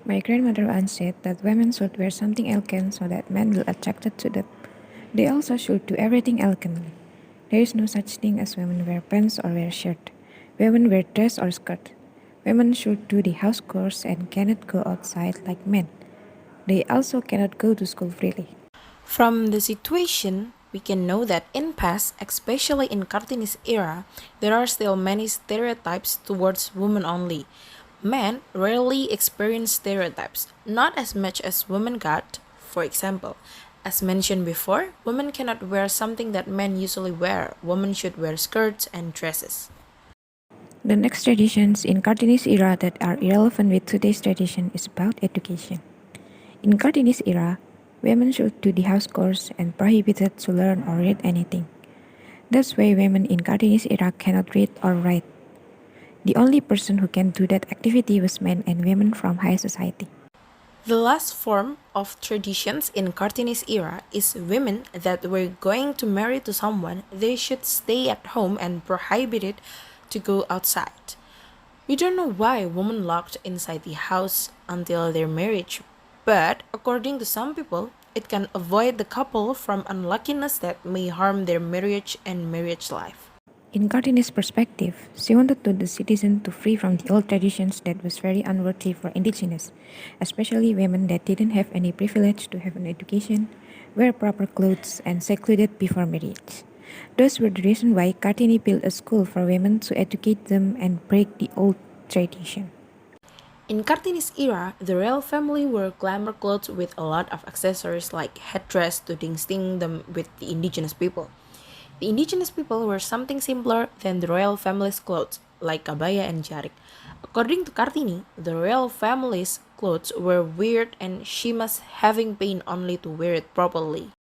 My grandmother once said that women should wear something elegant so that men will attracted to them. They also should do everything elegantly. There is no such thing as women wear pants or wear shirt. Women wear dress or skirt. Women should do the house chores and cannot go outside like men. They also cannot go to school freely. From the situation, we can know that in past, especially in Kartini's era, there are still many stereotypes towards women only. Men rarely experience stereotypes, not as much as women got. For example, as mentioned before, women cannot wear something that men usually wear. Women should wear skirts and dresses. The next traditions in Kartini's era that are irrelevant with today's tradition is about education. In Kartini's era, women should do the house chores and prohibited to learn or read anything. That's why women in Kartini's era cannot read or write. The only person who can do that activity was men and women from high society. The last form of traditions in Kartini's era is women that were going to marry to someone, they should stay at home and prohibited to go outside. We don't know why women locked inside the house until their marriage, but according to some people, it can avoid the couple from unluckiness that may harm their marriage and marriage life. In Kartini's perspective, she wanted to the citizen to free from the old traditions that was very unworthy for indigenous, especially women that didn't have any privilege to have an education, wear proper clothes, and secluded before marriage. Those were the reason why Kartini built a school for women to educate them and break the old tradition. In Kartini's era, the royal family wore glamour clothes with a lot of accessories like headdress to distinguish them with the indigenous people. The indigenous people were something simpler than the royal family's clothes, like abaya and jarik. According to Kartini, the royal family's clothes were weird and she must having pain only to wear it properly.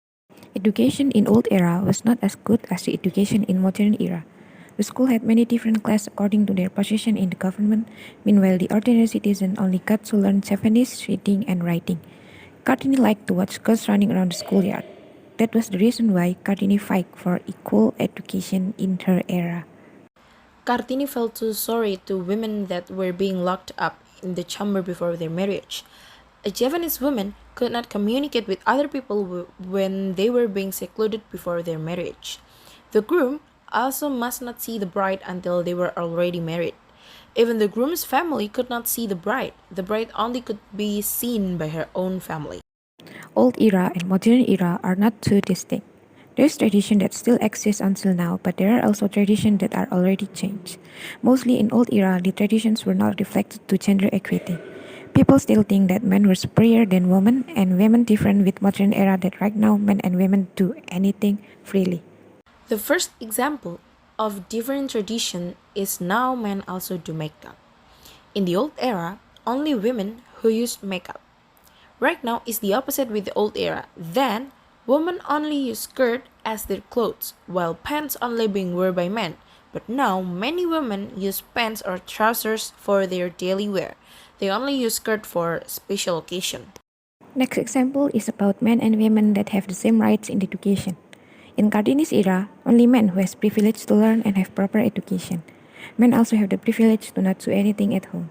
Education in old era was not as good as the education in modern era. The school had many different classes according to their position in the government. Meanwhile, the ordinary citizen only got to learn Japanese, reading, and writing. Kartini liked to watch girls running around the schoolyard. That was the reason why Kartini fight for equal education in her era. Kartini felt too sorry to women that were being locked up in the chamber before their marriage. A Japanese woman could not communicate with other people when they were being secluded before their marriage. The groom also must not see the bride until they were already married. Even the groom's family could not see the bride. The bride only could be seen by her own family. Old era and modern era are not too distinct. There's tradition that still exists until now, but there are also traditions that are already changed. Mostly in old era, the traditions were not reflected to gender equity. People still think that men were superior than women, and women different with modern era that right now men and women do anything freely. The first example of different tradition is now men also do makeup. In the old era, only women who used makeup. Right now is the opposite with the old era. Then, women only use skirt as their clothes, while pants only being worn by men. But now, many women use pants or trousers for their daily wear. They only use skirt for special occasion. Next example is about men and women that have the same rights in education. In Kartini's era, only men who has privilege to learn and have proper education. Men also have the privilege to not do anything at home.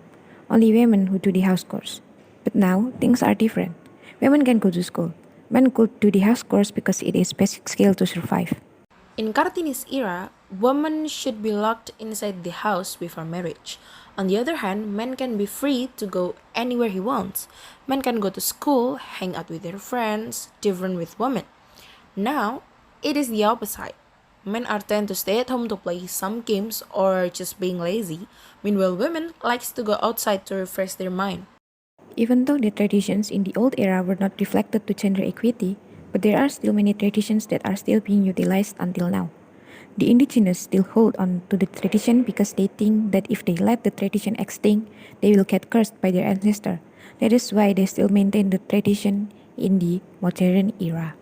Only women who do the house chores. But now, things are different. Women can go to school. Men could do the house chores because it is basic skill to survive. In Kartini's era, women should be locked inside the house before marriage. On the other hand, men can be free to go anywhere he wants. Men can go to school, hang out with their friends, different with women. Now, it is the opposite. Men are tend to stay at home to play some games or just being lazy, meanwhile women likes to go outside to refresh their mind. Even though the traditions in the old era were not reflected to gender equity, but there are still many traditions that are still being utilized until now. The indigenous still hold on to the tradition because they think that if they let the tradition extinct, they will get cursed by their ancestor. That is why they still maintain the tradition in the modern era.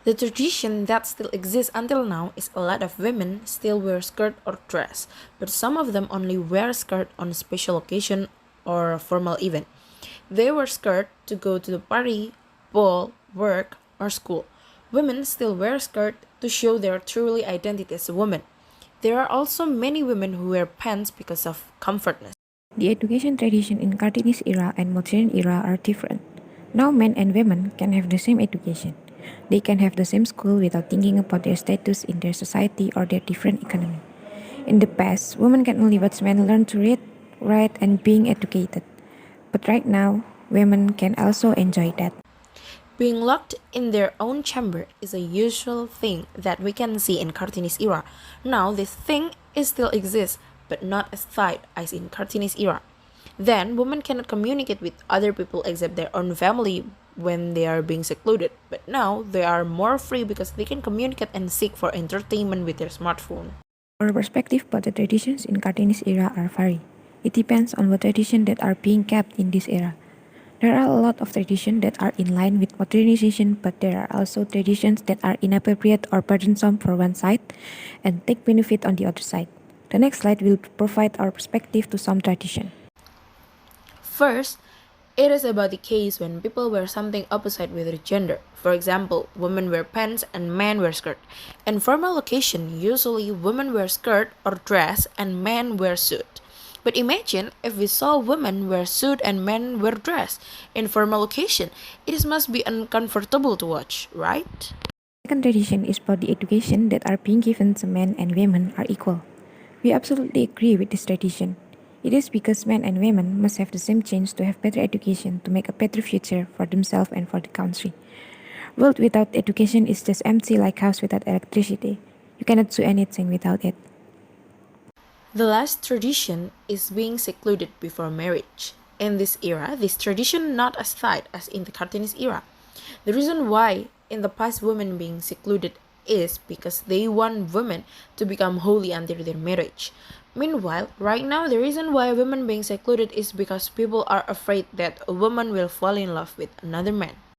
The tradition that still exists until now is a lot of women still wear skirt or dress, but some of them only wear skirt on a special occasion or a formal event. They wear skirt to go to the party, ball, work, or school. Women still wear skirt to show their truly identity as a woman. There are also many women who wear pants because of comfortness. The education tradition in Kartini's era and modern era are different. Now men and women can have the same education. They can have the same school without thinking about their status in their society or their different economy. In the past, women can only watch men learn to read, write, and being educated. But right now, women can also enjoy that. Being locked in their own chamber is a usual thing that we can see in Kartini's era. Now, this thing is still exists, but not as tight as in Kartini's era. Then, women cannot communicate with other people except their own family when they are being secluded. But now, they are more free because they can communicate and seek for entertainment with their smartphone. Our perspective about the traditions in Kartini's era are vary. It depends on what traditions that are being kept in this era. There are a lot of traditions that are in line with modernization, but there are also traditions that are inappropriate or burdensome for one side and take benefit on the other side. The next slide will provide our perspective to some tradition. First, it is about the case when people wear something opposite with their gender. For example, women wear pants and men wear skirt. In formal occasion, usually women wear skirt or dress and men wear suit. But imagine if we saw women wear suit and men wear dress. In formal occasion, it must be uncomfortable to watch, right? Second tradition is about the education that are being given to men and women are equal. We absolutely agree with this tradition. It is because men and women must have the same chance to have better education to make a better future for themselves and for the country. World without education is just empty like house without electricity. You cannot do anything without it. The last tradition is being secluded before marriage. In this era, this tradition not as tight as in the Kartini's era. The reason why in the past women being secluded is because they want women to become holy until their marriage. Meanwhile, right now the reason why women being secluded is because people are afraid that a woman will fall in love with another man.